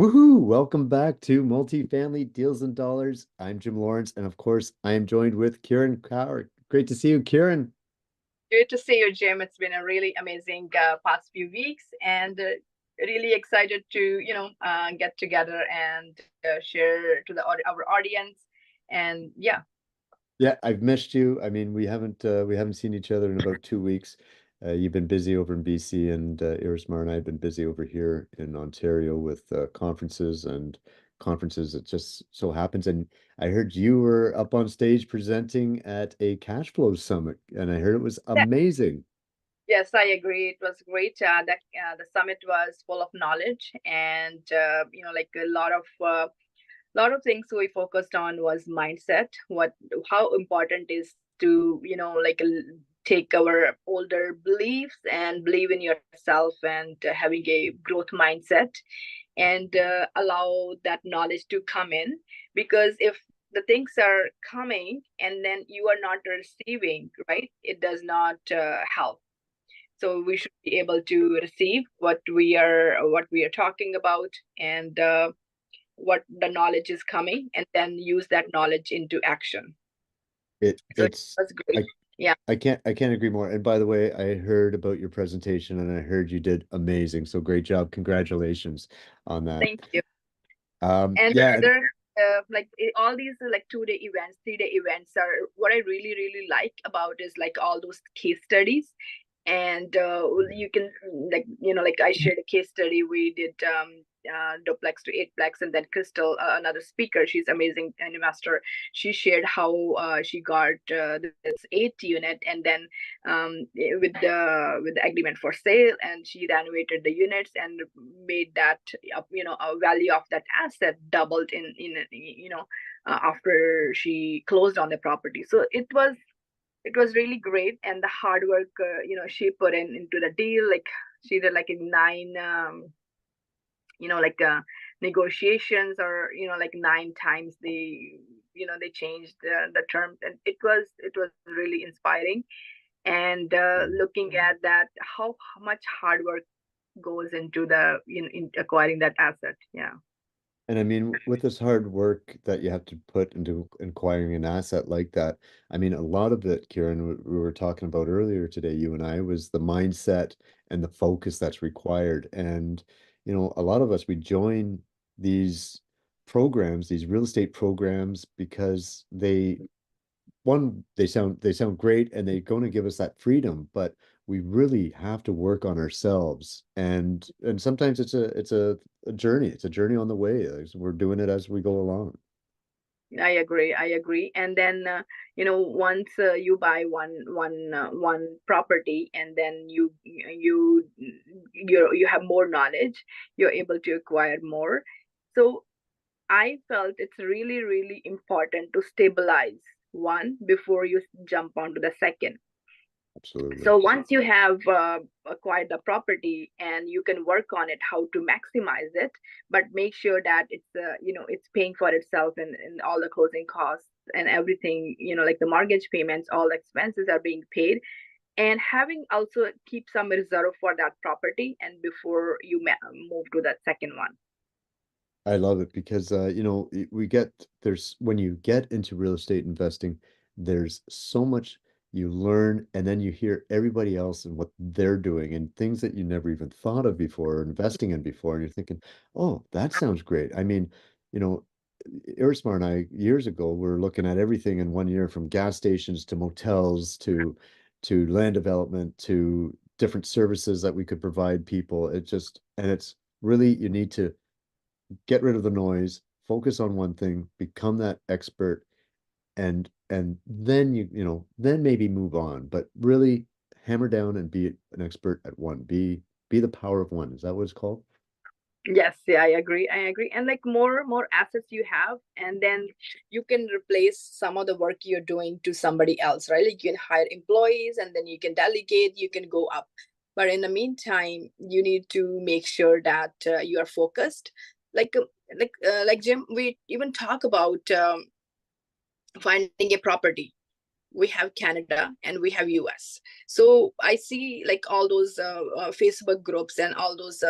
Woohoo! Welcome back to MultiFamily Deals and Dollars. I'm Jim Lawrence, and of course, I am joined with Kiran Kaur. Great to see you, Kiran. Good to see you, Jim. It's been a really amazing past few weeks, and really excited to get together and share to our audience. And yeah, Yeah, I've missed you. I mean, we haven't seen each other in about 2 weeks. You've been busy over in BC, and Irismar and I have been busy over here in Ontario with conferences and conferences. It just so happens, and I heard you were up on stage presenting at a cash flow summit, and I heard it was yeah, amazing. yes, I agree. It was great. That the summit was full of knowledge, and like a lot of things we focused on was mindset. How important is to take our older beliefs and believe in yourself and having a growth mindset and allow that knowledge to come in, because if the things are coming and then you are not receiving, right, it does not help. So we should be able to receive what we are talking about, and what the knowledge is coming, and then use that knowledge into action. It So it it's was great. I Yeah, I can't agree more. And by the way, I heard about your presentation and I heard you did amazing. So great job. Congratulations on that. thank you. And the Yeah, and other all these 2-day events, 3-day events are what I really really like about is like all those case studies. And you can like I shared a case study. We did duplex to eightplex, and then Crystal, another speaker, she's amazing, an investor. She shared how she got this 8 unit, and then with the agreement for sale, and she renovated the units and made that a value of that asset doubled after she closed on the property. So it was really great, and the hard work she put into the deal. Like she did like in nine like negotiations, or like 9 times they changed the terms, and it was really inspiring. And looking at that, how much hard work goes into the in acquiring that asset. Yeah. I mean, with this hard work that you have to put into acquiring an asset like that, I mean, a lot of it, Kieran, we were talking about earlier today, you and I, was the mindset and the focus that's required. And, a lot of us, we join these programs, these real estate programs, because they sound great and they're going to give us that freedom, but we really have to work on ourselves. And sometimes it's a journey. It's a journey on the way. Like, we're doing it as we go along. I agree. And then once you buy one property, and then you have more knowledge, you're able to acquire more. So I felt it's really really important to stabilize one before you jump onto the second. Absolutely. So once you have acquired the property, and you can work on it how to maximize it, but make sure that it's paying for itself, and all the closing costs and everything, like the mortgage payments, all the expenses are being paid, and having also keep some reserve for that property, and before you move to that second one. I love it because there's when you get into real estate investing, there's so much you learn, and then you hear everybody else and what they're doing and things that you never even thought of before or investing in before, and you're thinking, oh, that sounds great. I mean, you know, Irismar and I years ago were looking at everything in one year, from gas stations to motels to land development to different services that we could provide people. It's really, you need to get rid of the noise, focus on one thing, become that expert, and then then maybe move on, but really hammer down and be an expert at one. Be the power of one. Is that what it's called? Yes, yeah, I agree. And like more assets you have, and then you can replace some of the work you're doing to somebody else, right? Like you can hire employees, and then you can delegate, you can go up. But in the meantime, you need to make sure that you are focused. Like like Jim, we even talk about finding a property. we have Canada, and we have US. So I see like all those Facebook groups and all those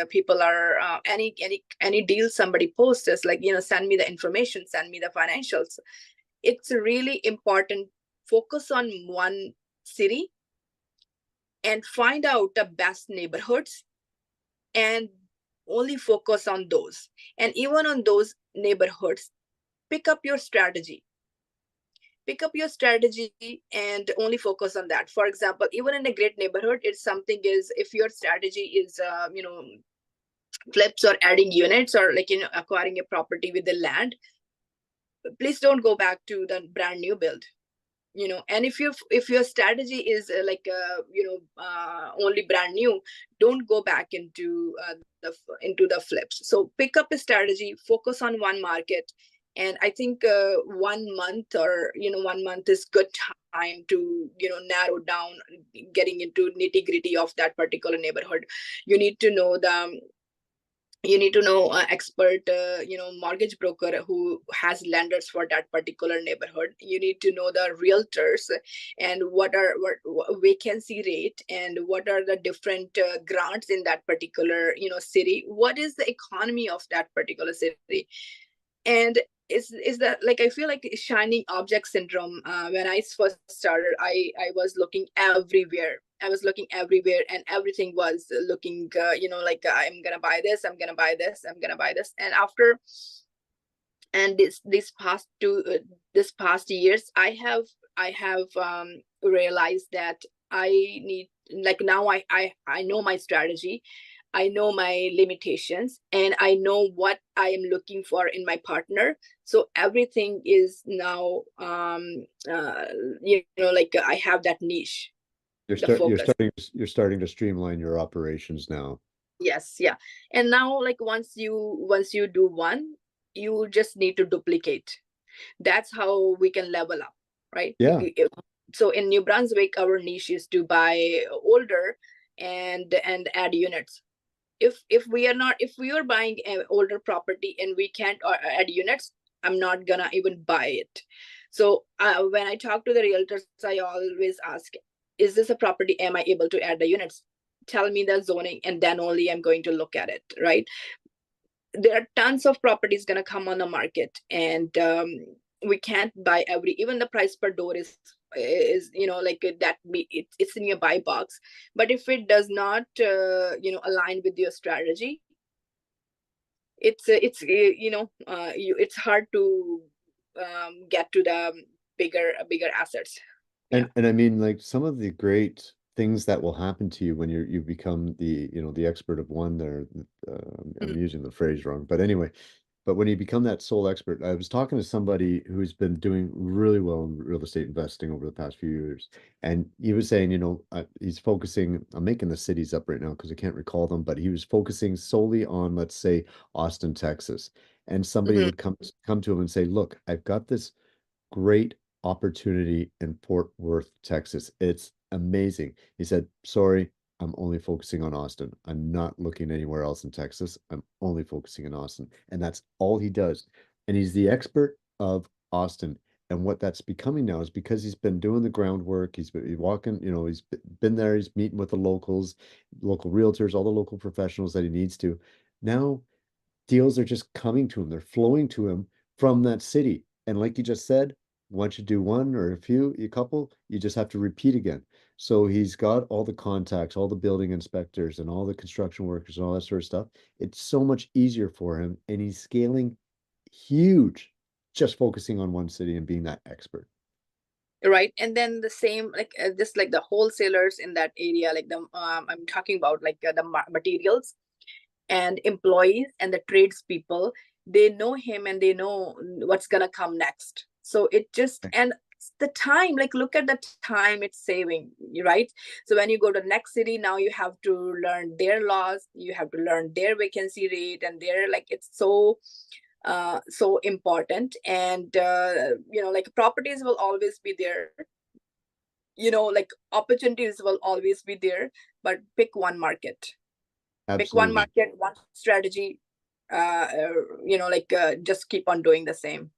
people are any deal somebody posts is like, send me the information, send me the financials. It's really important. Focus on one city and find out the best neighborhoods, and only focus on those. And even on those neighborhoods, pick up your strategy. Pick up your strategy and only focus on that. For example, even in a great neighborhood, it's something is, if your strategy is flips or adding units, or like, acquiring a property with the land, please don't go back to the brand new build. And if your strategy is only brand new, don't go back into the flips. So pick up a strategy, focus on one market. And I think 1 month, or 1 month is good time to narrow down, getting into nitty gritty of that particular neighborhood. You need to know the you need to know expert mortgage broker who has lenders for that particular neighborhood. You need to know the realtors, and what vacancy rate, and what are the different grants in that particular city, what is the economy of that particular city. And is that, like, I feel like shining object syndrome. When I first started, I was looking everywhere. I was looking everywhere, and everything was looking like, I'm gonna buy this, I'm gonna buy this, I'm gonna buy this. And after, and this past years, I have realized that I need, like, now I know my strategy, I know my limitations, and I know what I am looking for in my partner. So everything is now, uh, like, I have that niche, You're the start focus. you're starting to streamline your operations now. Yes, yeah. And now, like, once you do one, you just need to duplicate. That's how we can level up, right? Yeah, So in New Brunswick, our niche is to buy older and add units. If we are buying an older property and we can't add units, I'm not gonna even buy it. So when I talk to the realtors, I always ask, is this a property, am I able to add the units? Tell me the zoning, and then only I'm going to look at it, right? There are tons of properties going to come on the market, and we can't buy every, even the price per door is like that, it's in your buy box. But if it does not align with your strategy, it's hard to get to the bigger assets. Yeah. and I mean, like, some of the great things that will happen to you when you become the expert of one there. I'm Mhm. using the phrase wrong, but anyway, but when you become that sole expert, I was talking to somebody who's been doing really well in real estate investing over the past few years, and he was saying, he's focusing. I'm making the cities up right now because I can't recall them, but he was focusing solely on, let's say, Austin, Texas, and somebody Mhm. would come to him and say, "Look, I've got this great opportunity in Fort Worth, Texas. It's amazing." He said, "Sorry, I'm only focusing on Austin. I'm not looking anywhere else in Texas. I'm only focusing on Austin." And that's all he does. And he's the expert of Austin. And what that's becoming now is because he's been doing the groundwork, he's been walking, he's been there, he's meeting with the locals, local realtors, all the local professionals that he needs to. Now deals are just coming to him. They're flowing to him from that city. And like you just said, once you do one or a couple, you just have to repeat again. So he's got all the contacts, all the building inspectors, and all the construction workers and all that sort of stuff. It's so much easier for him, and he's scaling huge, just focusing on one city and being that expert. Right. And then the same, like, just like the wholesalers in that area, like I'm talking about, like, the materials and employees and the tradespeople, they know him and they know what's gonna come next. So it just, and the time, like, look at the time it's saving, right? So when you go to the next city, now you have to learn their laws, you have to learn their vacancy rate, and their, like, it's so important. And like, properties will always be there, like, opportunities will always be there, but pick one market. Pick one Absolutely. market, one strategy, just keep on doing the same.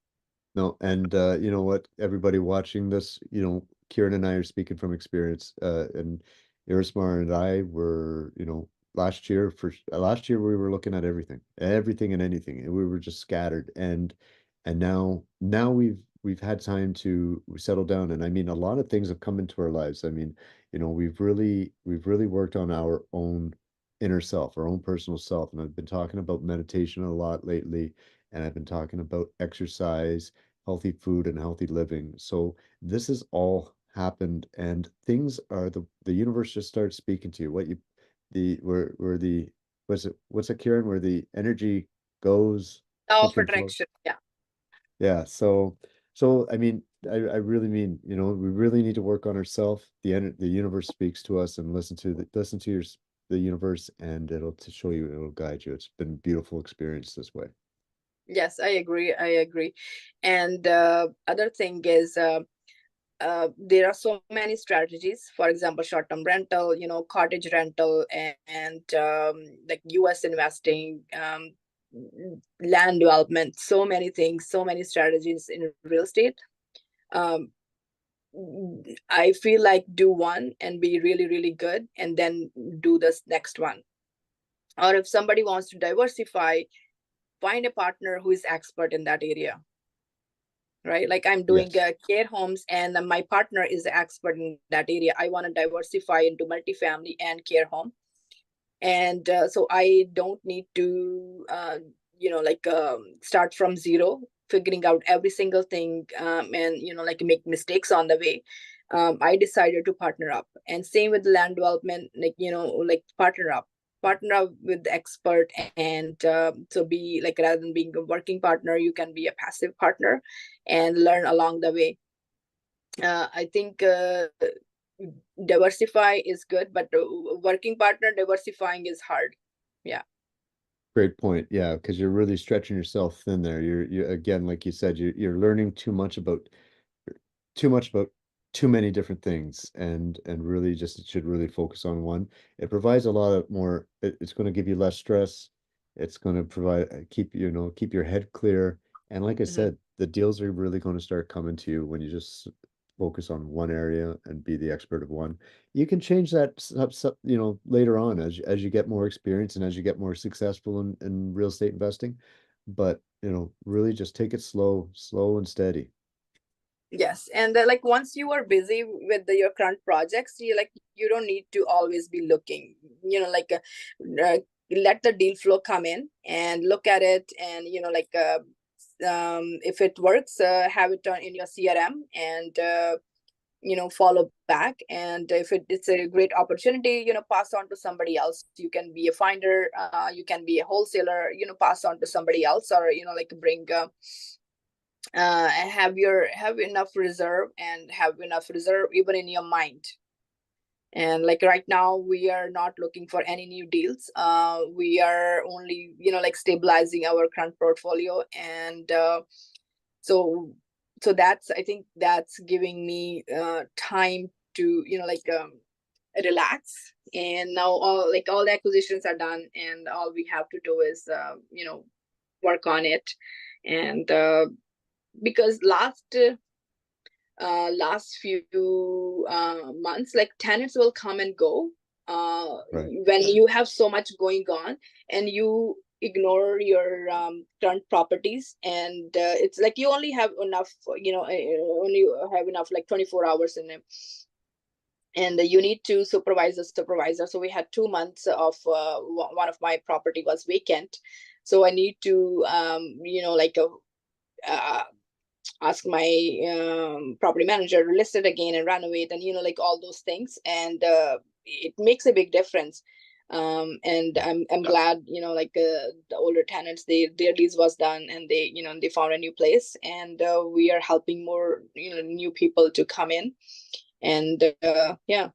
No, and you know what, everybody watching this, Kieran and I are speaking from experience. And Irismar and I were, last year we were looking at everything and anything, and we were just scattered. And now we've had time to settle down, and I mean, a lot of things have come into our lives. I mean, we've really worked on our own inner self, our own personal self, and I've been talking about meditation a lot lately, and I've been talking about exercise, healthy food, and healthy living. So this has all happened, and things are the universe just starts speaking to you. What you the where the what's it, Kieran? Where the energy goes, Law of something flows. attraction. Yeah. Yeah. So I mean, I really mean, we really need to work on ourselves. The universe speaks to us, and listen to the universe, and it'll to show you, it'll guide you. It's been a beautiful experience this way. Yes, I agree. I agree. And other thing is, there are so many strategies. For example, short-term rental, cottage rental, and like U.S. investing, land development. So many things, so many strategies in real estate. Um, I feel like do one and be really, really good, and then do this next one. Or if somebody wants to diversify, find a partner who is expert in that area, right? Like I'm doing Yes. care homes, and my partner is an expert in that area. I want to diversify into multifamily and care home, and so I don't need to, start from zero, figuring out every single thing, and like make mistakes on the way. I decided to partner up, and same with land development, like like partner up with the expert, and so be like, rather than being a working partner, you can be a passive partner and learn along the way. I think diversify is good, but working partner diversifying is hard. Yeah. Great point. Yeah, because you're really stretching yourself thin there. You again, like you said, you're learning too much about too many different things, and really just it should really focus on one. It provides a lot of more. It's going to give you less stress. It's going to provide keep your head clear. And like I Mhm. said, the deals are really going to start coming to you when you just focus on one area and be the expert of one. You can change that later on as you get more experience and as you get more successful in real estate investing. But really just take it slow and steady. Yes, and like once you are busy with your current projects, you don't need to always be looking. Uh, let the deal flow come in and look at it, and if it works, have it on in your CRM, and follow back. And if it's a great opportunity, pass on to somebody else. You can be a finder, you can be a wholesaler, pass on to somebody else, or bring have enough reserve, and have enough reserve even in your mind. And like right now, we are not looking for any new deals. We are only stabilizing our current portfolio, and so that's, I think that's giving me time to relax. And now all the acquisitions are done, and all we have to do is work on it. And because last few months, like tenants will come and go, Right. when you have so much going on, and you ignore your current properties. And it's like you only have enough, only have enough like 24 hours in it, and you need to supervise a supervisor. So we had 2 months of one of my property was vacant, so I need to uh, ask my property manager to list it again and renovate, and like all those things. And it makes a big difference. And I'm glad, the older tenants, their lease was done, and they found a new place, and we are helping more new people to come in. And yeah.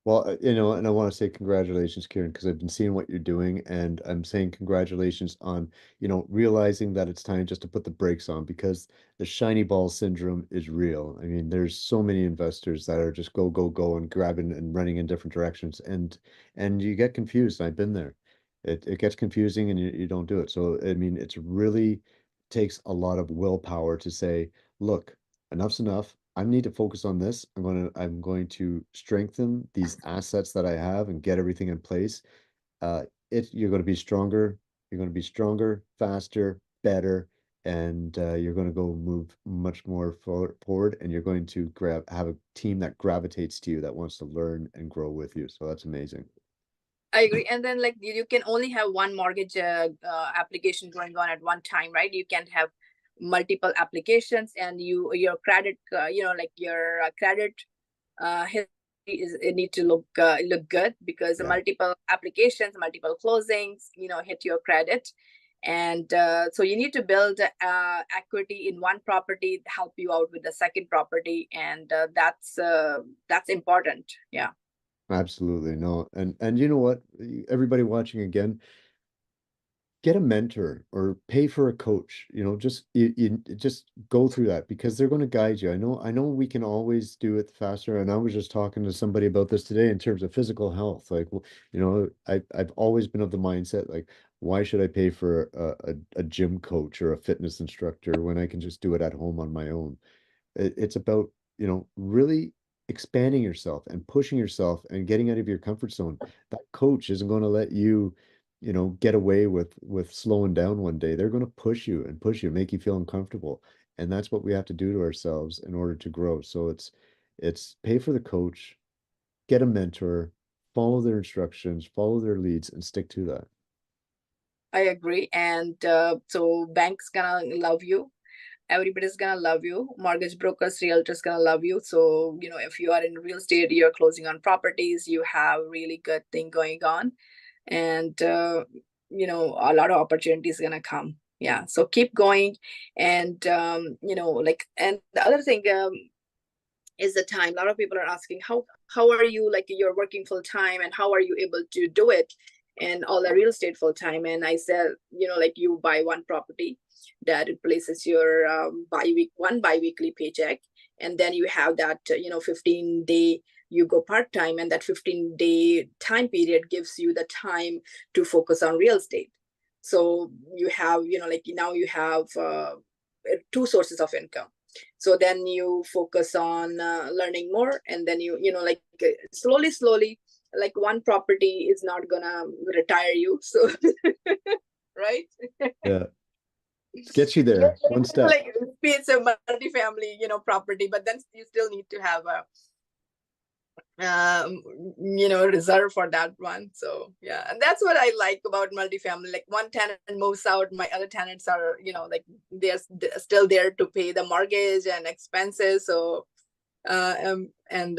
Well, and I want to say congratulations, Kieran, because I've been seeing what you're doing, and I'm saying congratulations on, realizing that it's time just to put the brakes on because the shiny ball syndrome is real. I mean, there's so many investors that are just go, go, go and grabbing and running in different directions, and you get confused. I've been there. It gets confusing and you don't do it. So, I mean, it's really takes a lot of willpower to say, look, enough's enough. I need to focus on this. I'm going to strengthen these assets that I have and get everything in place. You're going to be stronger. You're going to be stronger, faster, better, and you're going to go move much more forward. And you're going to have a team that gravitates to you, that wants to learn and grow with you. So that's amazing. I agree. And then like you can only have one mortgage application going on at one time, right? You can't have multiple applications, and your credit, like your credit history is, it need to look good, because Yeah, multiple applications, multiple closings, hit your credit. And so you need to build equity in one property, help you out with the second property, and that's important. Yeah. absolutely. No, and you know what? Everybody watching again, get a mentor or pay for a coach. You just go through that because they're going to guide you. I know we can always do it faster. And I was just talking to somebody about this today in terms of physical health. Like, well, I've always been of the mindset, like, why should I pay for a gym coach or a fitness instructor when I can just do it at home on my own? It's about, really expanding yourself and pushing yourself and getting out of your comfort zone. That coach isn't going to let you, get away with slowing down one day. They're going to push you, make you feel uncomfortable. And that's what we have to do to ourselves in order to grow. So it's pay for the coach, get a mentor, follow their instructions, follow their leads, and stick to that. I agree. And so banks gonna love you. Everybody's gonna love you. Mortgage brokers, realtors gonna love you. So, if you are in real estate, you're closing on properties, you have really good thing going on. And a lot of opportunities gonna come. Yeah. So keep going. And and the other thing, is the time. A lot of people are asking, how are you, like, you're working full time, and how are you able to do it and all the real estate full time? And I said, like, you buy one property that replaces your bi-weekly paycheck, and then you have that 15-day, you go part-time, and that 15-day time period gives you the time to focus on real estate. So you have, like, now you have two sources of income. So then you focus on learning more, and then like, slowly, like, one property is not gonna retire you. So right. Yeah. It gets you there one step. Like, it's a multi-family property, but then you still need to have a um reserve for that one. So yeah, and that's what I like about multifamily. Like, one tenant moves out, my other tenants are, like, they're still there to pay the mortgage and expenses. So and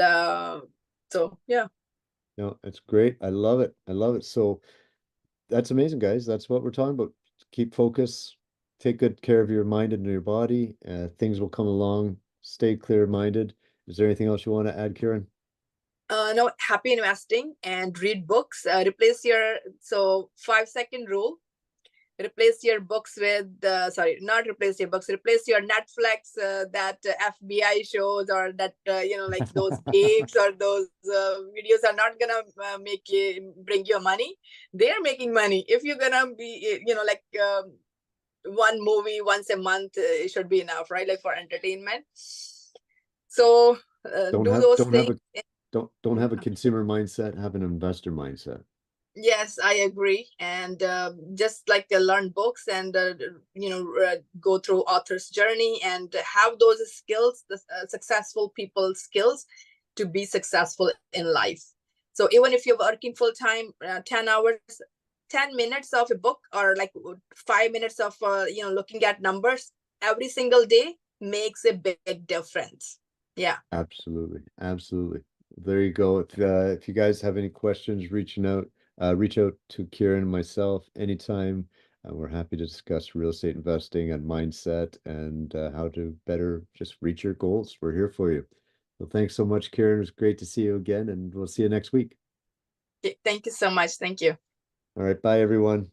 so yeah. No, it's great. I love it. I love it. So that's amazing, guys. That's what we're talking about. Keep focus, take good care of your mind and your body. Things will come along. Stay clear-minded. Is there anything else you want to add, Kieran? No, happy investing and read books. Replace your, so 5-second rule. Replace your books with sorry, not replace your books, replace your Netflix, that FBI shows, or that like, those apes or those videos are not gonna bring you money. They're making money. If you're gonna be, like, one movie once a month, it should be enough, right? Like, for entertainment. So Don't do have those don't have things. a don't have a consumer mindset, have an investor mindset. Yes, I agree. And just like, learn books, and go through author's journey, and have those skills, the successful people skills, to be successful in life. So even if you're working full time, 10 hours, 10 minutes of a book, or like 5 minutes of looking at numbers every single day, makes a big difference. Yeah. Absolutely. Absolutely. There you go. If you guys have any questions, reach out to Kieran and myself anytime. We're happy to discuss real estate investing and mindset and how to better just reach your goals. We're here for you. So thanks so much, Kieran. It was great to see you again, and we'll see you next week. Okay, thank you so much. Thank you. All right. Bye, everyone.